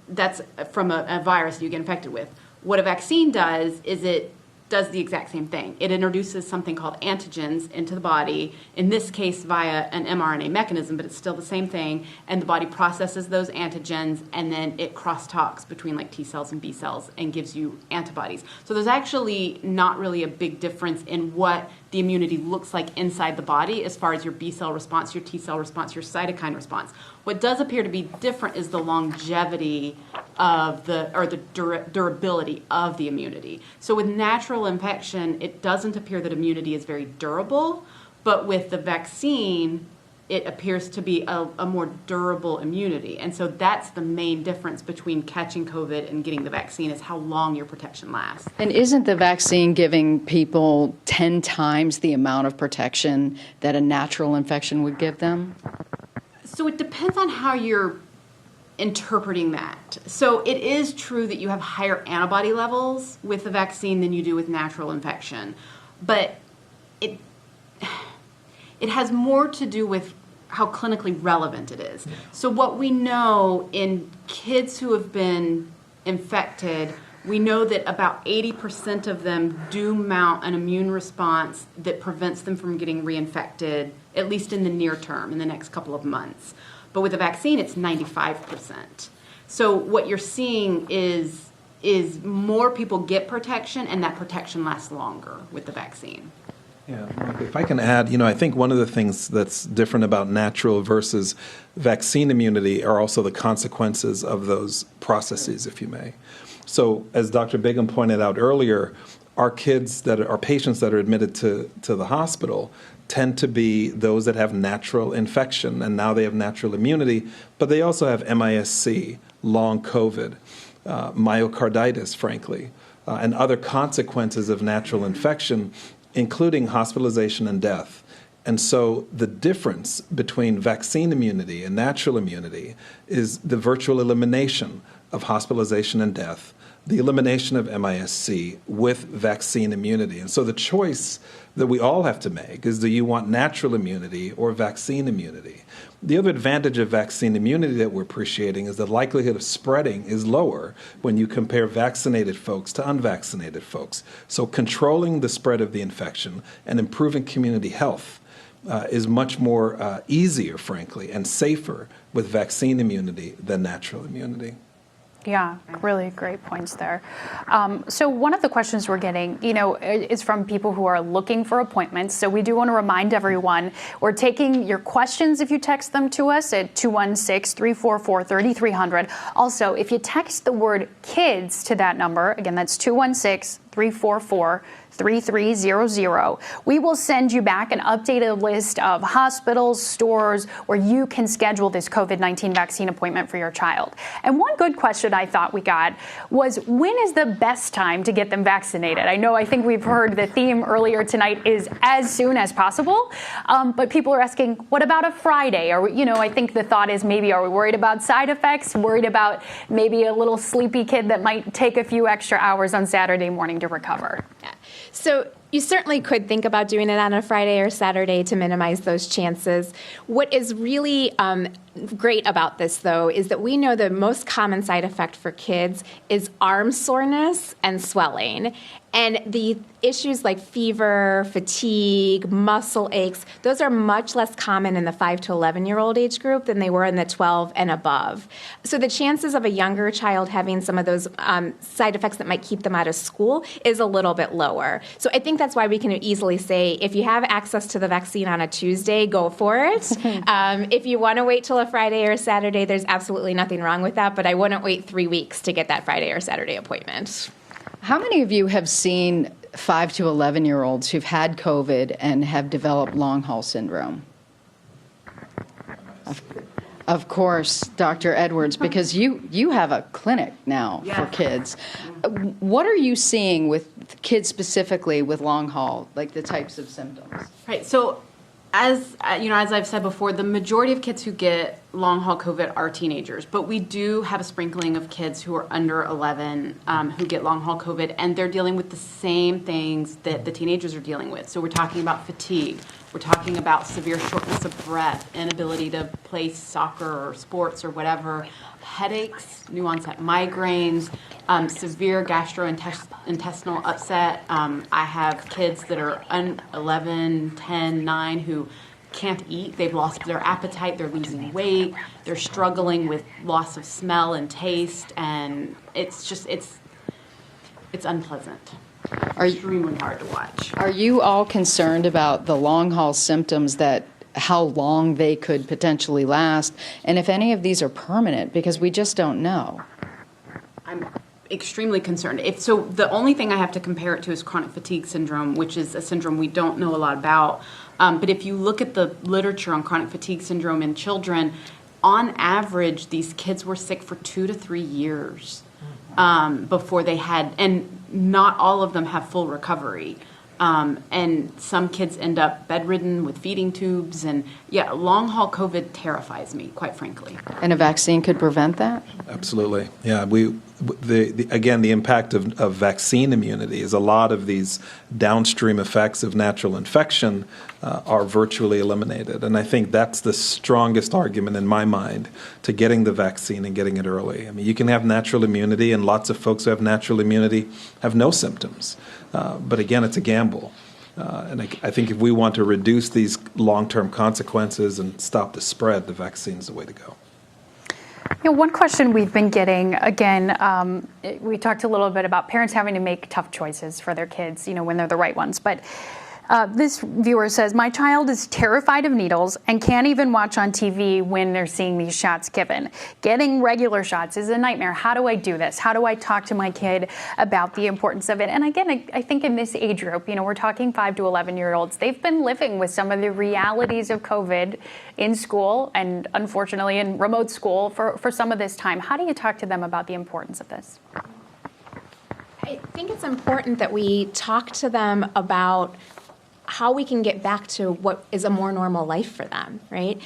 That's from a virus you get infected with. What a vaccine does is it does the exact same thing. It introduces something called antigens into the body, in this case via an mRNA mechanism, but it's still the same thing, and the body processes those antigens, and then it crosstalks between like T cells and B cells and gives you antibodies. So there's actually not really a big difference in what the immunity looks like inside the body as far as your B cell response, your T cell response, your cytokine response. What does appear to be different is the longevity of the durability of the immunity. So with natural infection, it doesn't appear that immunity is very durable, but with the vaccine, it appears to be a more durable immunity. And so that's the main difference between catching COVID and getting the vaccine, is how long your protection lasts. And isn't the vaccine giving people 10 times the amount of protection that a natural infection would give them? So it depends on how you're interpreting that. So it is true that you have higher antibody levels with the vaccine than you do with natural infection, but it has more to do with how clinically relevant it is. So what we know in kids who have been infected, we know that about 80% of them do mount an immune response that prevents them from getting reinfected, at least in the near term, in the next couple of months. But with the vaccine, it's 95%. So what you're seeing is more people get protection, and that protection lasts longer with the vaccine. Yeah, if I can add, I think one of the things that's different about natural versus vaccine immunity are also the consequences of those processes, if you may. So as Dr. Begum pointed out earlier, our patients that are admitted to the hospital tend to be those that have natural infection, and now they have natural immunity, but they also have MIS-C, long COVID, myocarditis, frankly, and other consequences of natural infection, including hospitalization and death. And so the difference between vaccine immunity and natural immunity is the virtual elimination of hospitalization and death, the elimination of MIS-C with vaccine immunity. And so the choice that we all have to make is, do you want natural immunity or vaccine immunity? The other advantage of vaccine immunity that we're appreciating is the likelihood of spreading is lower when you compare vaccinated folks to unvaccinated folks. So controlling the spread of the infection and improving community health is much more easier, frankly, and safer with vaccine immunity than natural immunity. Yeah, really great points there. So one of the questions we're getting, is from people who are looking for appointments. So we do want to remind everyone, we're taking your questions if you text them to us at 216-344-3300. Also, if you text the word kids to that number, again, that's 216-344-3300. We will send you back an updated list of hospitals, stores where you can schedule this COVID-19 vaccine appointment for your child. And one good question I thought we got was, when is the best time to get them vaccinated? I think we've heard the theme earlier tonight is as soon as possible, but people are asking, what about a Friday? Or, I think the thought is, maybe are we worried about side effects, worried about maybe a little sleepy kid that might take a few extra hours on Saturday morning to recover? Yeah. So you certainly could think about doing it on a Friday or Saturday to minimize those chances. What is really great about this, though, is that we know the most common side effect for kids is arm soreness and swelling. And the issues like fever, fatigue, muscle aches, those are much less common in the 5 to 11-year-old age group than they were in the 12 and above. So the chances of a younger child having some of those side effects that might keep them out of school is a little bit lower. So I think that's why we can easily say, if you have access to the vaccine on a Tuesday, go for it. If you want to wait till a Friday or a Saturday, there's absolutely nothing wrong with that, but I wouldn't wait 3 weeks to get that Friday or Saturday appointment. How many of you have seen 5 to 11-year-olds who've had COVID and have developed long haul syndrome? Of course, Dr. Edwards, because you have a clinic now for kids. What are you seeing with kids specifically with long haul, like the types of symptoms? Right. So, as I've said before, the majority of kids who get long haul COVID are teenagers, but we do have a sprinkling of kids who are under 11 who get long haul COVID, and they're dealing with the same things that the teenagers are dealing with. So we're talking about fatigue. We're talking about severe shortness of breath, inability to play soccer or sports or whatever, headaches, new onset migraines, severe gastrointestinal upset. I have kids that are 11, 10, 9 who can't eat. They've lost their appetite. They're losing weight. They're struggling with loss of smell and taste, and it's unpleasant. Extremely hard to watch. Are you all concerned about the long haul symptoms, that how long they could potentially last, and if any of these are permanent, because we just don't know? I'm extremely concerned. So the only thing I have to compare it to is chronic fatigue syndrome, which is a syndrome we don't know a lot about. But if you look at the literature on chronic fatigue syndrome in children, on average, these kids were sick for 2 to 3 years before they had, and not all of them have full recovery. And some kids end up bedridden with feeding tubes, and long haul COVID terrifies me, quite frankly. And a vaccine could prevent that? Absolutely. Yeah, again, the impact of vaccine immunity is a lot of these downstream effects of natural infection are virtually eliminated. And I think that's the strongest argument in my mind to getting the vaccine and getting it early. I mean, you can have natural immunity, and lots of folks who have natural immunity have no symptoms. But again, it's a gamble. And I think if we want to reduce these long-term consequences and stop the spread, the vaccine is the way to go. One question we've been getting, again, we talked a little bit about parents having to make tough choices for their kids, when they're the right ones. But this viewer says, my child is terrified of needles and can't even watch on TV when they're seeing these shots given. Getting regular shots is a nightmare. How do I do this? How do I talk to my kid about the importance of it? And again, I think in this age group, we're talking 5 to 11-year-olds. They've been living with some of the realities of COVID in school and unfortunately in remote school for some of this time. How do you talk to them about the importance of this? I think it's important that we talk to them about how we can get back to what is a more normal life for them, right?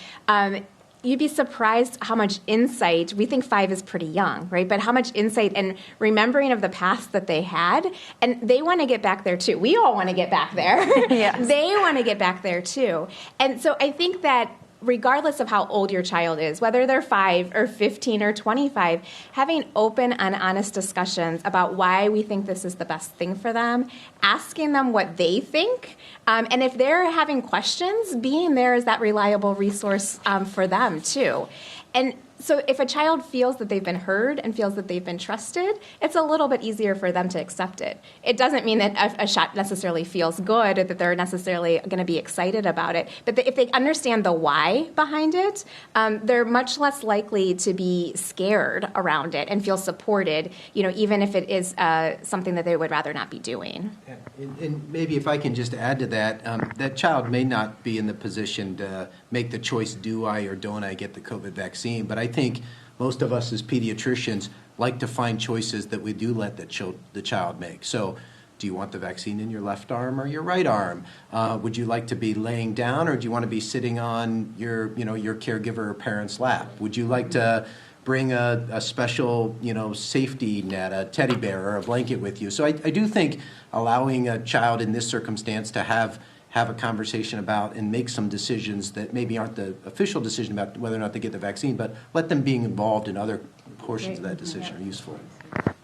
You'd be surprised how much insight, we think 5 is pretty young, right? But how much insight and remembering of the past that they had, and they want to get back there too. We all want to get back there. Yes. They want to get back there too. And so I think that regardless of how old your child is, whether they're 5 or 15 or 25, having open and honest discussions about why we think this is the best thing for them, asking them what they think, and if they're having questions, being there as that reliable resource for them too. And so if a child feels that they've been heard and feels that they've been trusted, it's a little bit easier for them to accept it. It doesn't mean that a shot necessarily feels good or that they're necessarily going to be excited about it. But if they understand the why behind it, they're much less likely to be scared around it and feel supported, even if it is something that they would rather not be doing. And maybe if I can just add to that, that child may not be in the position to make the choice, do I or don't I get the COVID vaccine? But I think most of us as pediatricians like to find choices that we do let the child make. So do you want the vaccine in your left arm or your right arm? Would you like to be laying down, or do you want to be sitting on your caregiver or parent's lap? Would you like to bring a special, safety net, a teddy bear or a blanket with you? So I do think allowing a child in this circumstance to have a conversation about and make some decisions that maybe aren't the official decision about whether or not they get the vaccine, but let them being involved in other portions of that decision are useful.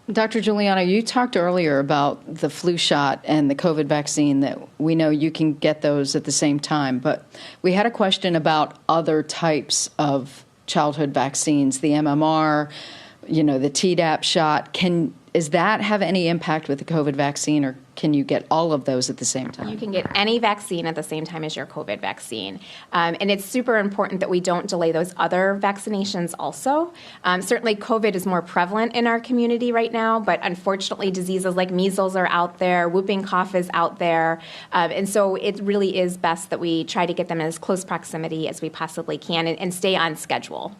Dr. Giuliano, you talked earlier about the flu shot and the COVID vaccine, that we know you can get those at the same time, but we had a question about other types of childhood vaccines, the MMR, the Tdap shot. Does that have any impact with the COVID vaccine, or can you get all of those at the same time? You can get any vaccine at the same time as your COVID vaccine. And it's super important that we don't delay those other vaccinations also. Certainly COVID is more prevalent in our community right now, but unfortunately diseases like measles are out there, whooping cough is out there. And so it really is best that we try to get them in as close proximity as we possibly can and stay on schedule.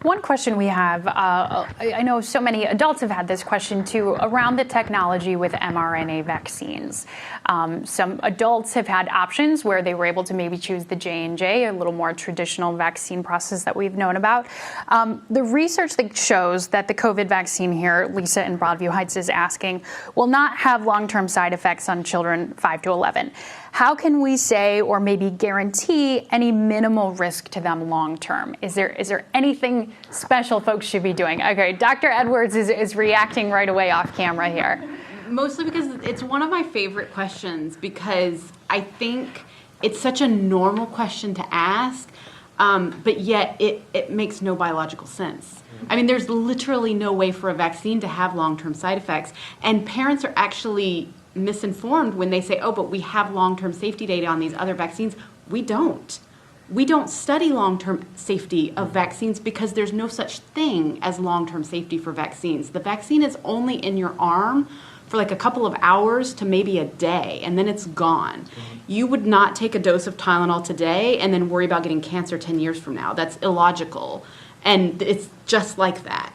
One question we have, I know so many adults have had this question too, around the technology with mRNA vaccines. Some adults have had options where they were able to maybe choose the J&J, a little more traditional vaccine process that we've known about. The research that shows that the COVID vaccine here, Lisa in Broadview Heights is asking, will not have long-term side effects on children 5 to 11. How can we say or maybe guarantee any minimal risk to them long term? Is there anything special folks should be doing? Okay, Dr. Edwards is reacting right away off camera here. Mostly because it's one of my favorite questions, because I think it's such a normal question to ask, but yet it makes no biological sense. I mean, there's literally no way for a vaccine to have long-term side effects, and parents are actually misinformed when they say, oh, but we have long-term safety data on these other vaccines. We don't. We don't study long-term safety of vaccines because there's no such thing as long-term safety for vaccines. The vaccine is only in your arm for like a couple of hours to maybe a day, and then it's gone. You would not take a dose of Tylenol today and then worry about getting cancer 10 years from now. That's illogical. And it's just like that.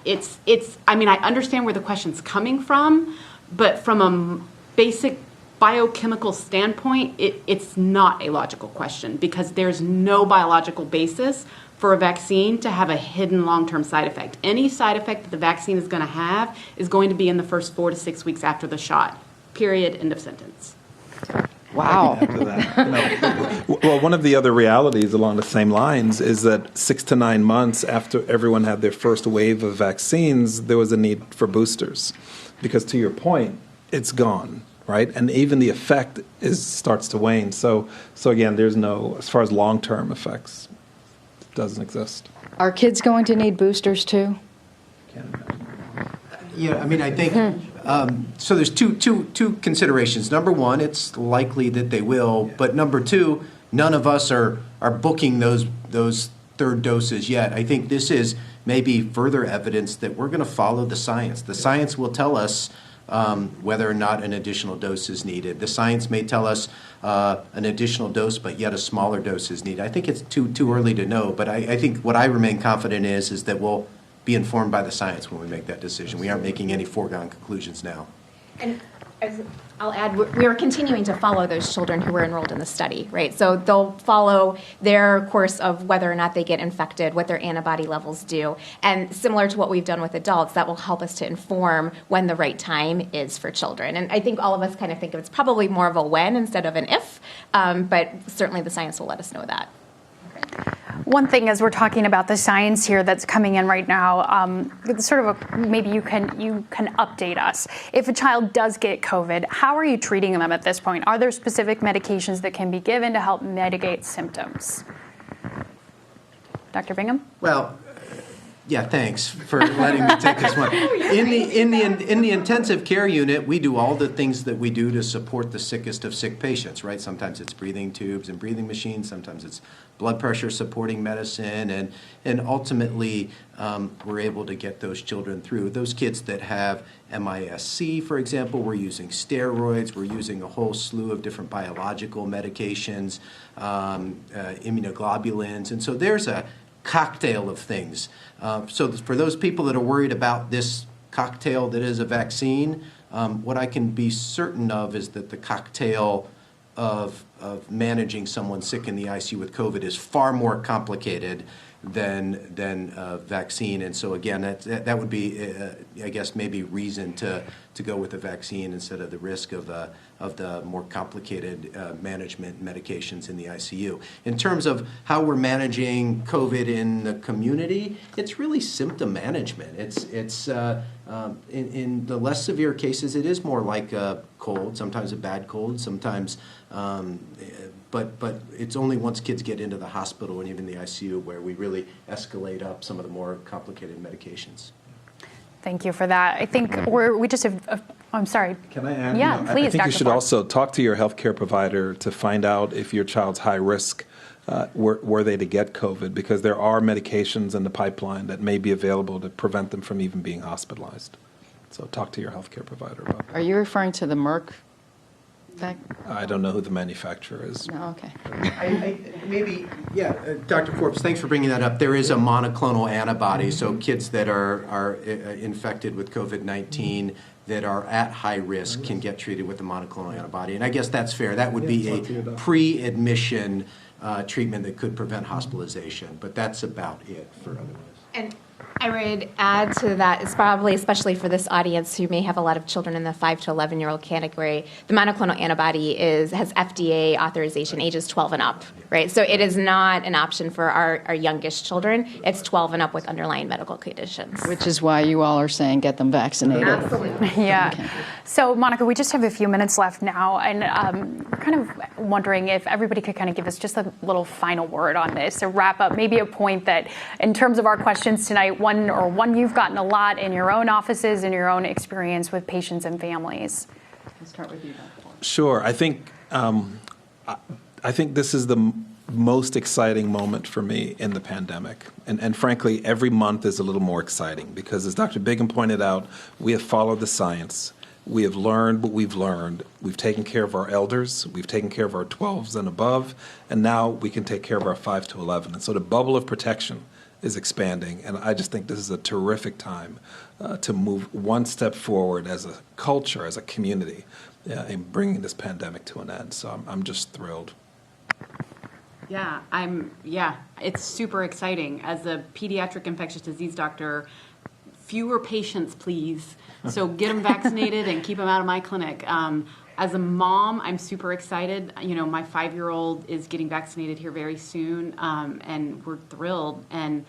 I mean, I understand where the question's coming from, but from a basic biochemical standpoint, it's not a logical question because there's no biological basis for a vaccine to have a hidden long-term side effect. Any side effect that the vaccine is going to have is going to be in the first 4 to 6 weeks after the shot. Period. End of sentence. Wow. Well, one of the other realities along the same lines is that 6 to 9 months after everyone had their first wave of vaccines, there was a need for boosters. Because to your point, it's gone, right? And even the effect starts to wane. So again, there's no, as far as long-term effects, it doesn't exist. Are kids going to need boosters too? Yeah, I mean, I think, so there's two considerations. Number one, it's likely that they will, but number two, none of us are booking those third doses yet. I think this is maybe further evidence that we're going to follow the science. The science will tell us whether or not an additional dose is needed. The science may tell us an additional dose, but yet a smaller dose is needed. I think it's too early to know, but I think what I remain confident is that we'll be informed by the science when we make that decision. We aren't making any foregone conclusions now. And I'll add, we are continuing to follow those children who were enrolled in the study, right? So they'll follow their course of whether or not they get infected, what their antibody levels do. And similar to what we've done with adults, that will help us to inform when the right time is for children. And I think all of us kind of think it's probably more of a when instead of an if, but certainly the science will let us know that. One thing, as we're talking about the science here that's coming in right now, sort of maybe you can update us. If a child does get COVID, how are you treating them at this point? Are there specific medications that can be given to help mitigate symptoms? Dr. Bingham? Well, yeah, thanks for letting me take this one. In the intensive care unit, we do all the things that we do to support the sickest of sick patients, right? Sometimes it's breathing tubes and breathing machines. Sometimes it's blood pressure supporting medicine, and ultimately we're able to get those children through. Those kids that have MIS-C, for example, we're using steroids. We're using a whole slew of different biological medications, immunoglobulins, and so there's a cocktail of things. So for those people that are worried about this cocktail that is a vaccine, what I can be certain of is that the cocktail of managing someone sick in the ICU with COVID is far more complicated than a vaccine. And so again, that would be, I guess, maybe reason to go with a vaccine instead of the risk of the more complicated management medications in the ICU. In terms of how we're managing COVID in the community, it's really symptom management. It's in the less severe cases, it is more like a cold, sometimes a bad cold, sometimes, but it's only once kids get into the hospital and even the ICU where we really escalate up some of the more complicated medications. Thank you for that. I think we just have, I'm sorry. Can I add? Yeah, please, I think Dr. you should Forbes. also talk to your healthcare provider to find out if your child's high risk, were they to get COVID, because there are medications in the pipeline that may be available to prevent them from even being hospitalized. So talk to your healthcare provider about that. Are you referring to the Merck? I don't know who the manufacturer is. No, okay. Dr. Forbes, thanks for bringing that up. There is a monoclonal antibody, so kids that are infected with COVID-19 that are at high risk can get treated with a monoclonal antibody. And I guess that's fair. That would be a pre-admission treatment that could prevent hospitalization, but that's about it for otherwise. And I would add to that, is probably, especially for this audience who may have a lot of children in the 5 to 11-year-old category, the monoclonal antibody has FDA authorization, ages 12 and up, right? So it is not an option for our youngest children. It's 12 and up with underlying medical conditions. Which is why you all are saying get them vaccinated. Absolutely. Yeah. Okay. So, Monica, we just have a few minutes left now, and we're kind of wondering if everybody could kind of give us just a little final word on this, a wrap up, maybe a point that, in terms of our questions tonight, one you've gotten a lot in your own offices, in your own experience with patients and families. Let's start with you, Dr. Forbes. Sure. I think this is most exciting moment for me in the pandemic. And frankly, every month is a little more exciting because, as Dr. Bigham pointed out, we have followed the science. We have learned what we've learned. We've taken care of our elders. We've taken care of our 12s and above. And now we can take care of our 5 to 11. And so the bubble of protection is expanding. And I just think this is a terrific time to move one step forward as a culture, as a community, in bringing this pandemic to an end. So I'm just thrilled. Yeah, it's super exciting. As a pediatric infectious disease doctor, fewer patients, please. So get them vaccinated and keep them out of my clinic. As a mom, I'm super excited. You know, my 5-year-old is getting vaccinated here very soon, and we're thrilled. And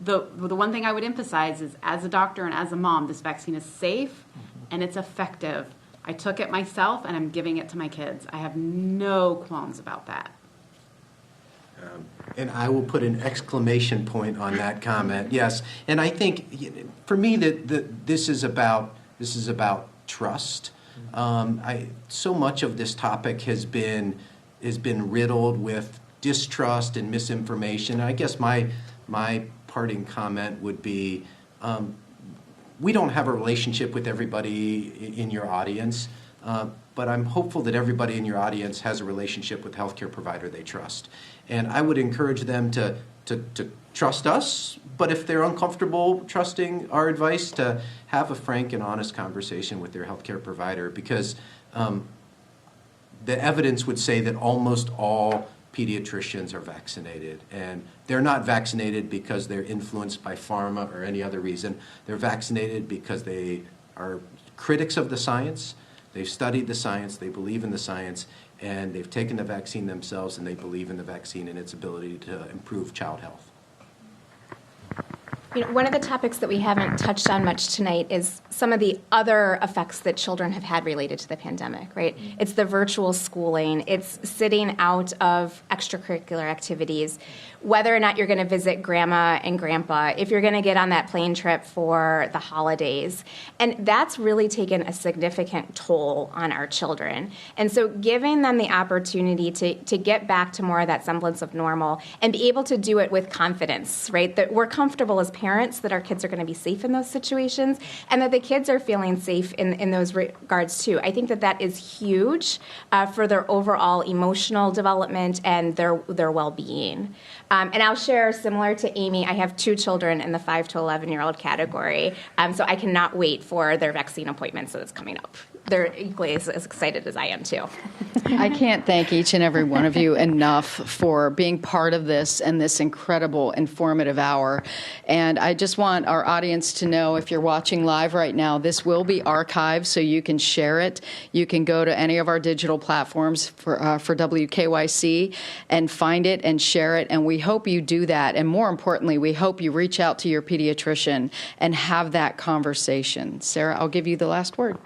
the one thing I would emphasize is, as a doctor and as a mom, this vaccine is safe and it's effective. I took it myself, and I'm giving it to my kids. I have no qualms about that. And I will put an exclamation point on that comment. Yes, and I think for me that this is about trust. So much of this topic has been riddled with distrust and misinformation. I guess my parting comment would be, we don't have a relationship with everybody in your audience. But I'm hopeful that everybody in your audience has a relationship with a healthcare provider they trust. And I would encourage them to trust us, but if they're uncomfortable trusting our advice, to have a frank and honest conversation with their healthcare provider, because the evidence would say that almost all pediatricians are vaccinated. And they're not vaccinated because they're influenced by pharma or any other reason. They're vaccinated because they are critics of the science. They've studied the science, they believe in the science, and they've taken the vaccine themselves, and they believe in the vaccine and its ability to improve child health. You know, one of the topics that we haven't touched on much tonight is some of the other effects that children have had related to the pandemic, right? It's the virtual schooling, it's sitting out of extracurricular activities, whether or not you're going to visit grandma and grandpa, if you're going to get on that plane trip for the holidays. And that's really taken a significant toll on our children. And so giving them the opportunity to get back to more of that semblance of normal and be able to do it with confidence, right? That we're comfortable as parents that our kids are going to be safe in those situations, and that the kids are feeling safe in those regards too. I think that is huge for their overall emotional development and their well-being. And I'll share, similar to Amy, I have 2 children in the 5 to 11-year-old category, so I cannot wait for their vaccine appointments that's coming up. They're equally as excited as I am too. I can't thank each and every one of you enough for being part of this and this incredible informative hour. And I just want our audience to know, if you're watching live right now, this will be archived so you can share it. You can go to any of our digital platforms for WKYC and find it and share it. And we hope you do that. And more importantly, we hope you reach out to your pediatrician and have that conversation. Sarah, I'll give you the last word.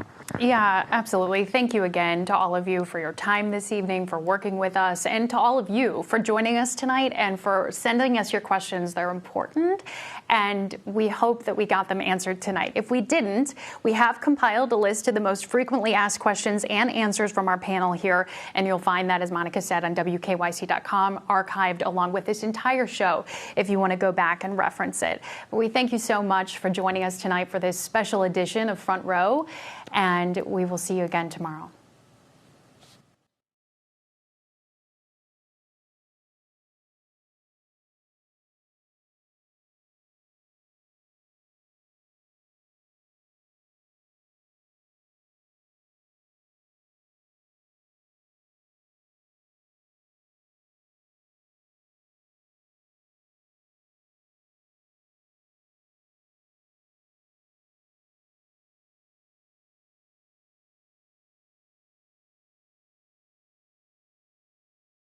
Yeah, absolutely. Thank you again to all of you for your time this evening, for working with us, and to all of you for joining us tonight and for sending us your questions. They're important, and we hope that we got them answered tonight. If we didn't, we have compiled a list of the most frequently asked questions and answers from our panel here, and you'll find that, as Monica said, on WKYC.com, archived along with this entire show if you want to go back and reference it. But we thank you so much for joining us tonight for this special edition of Front Row, and we will see you again tomorrow.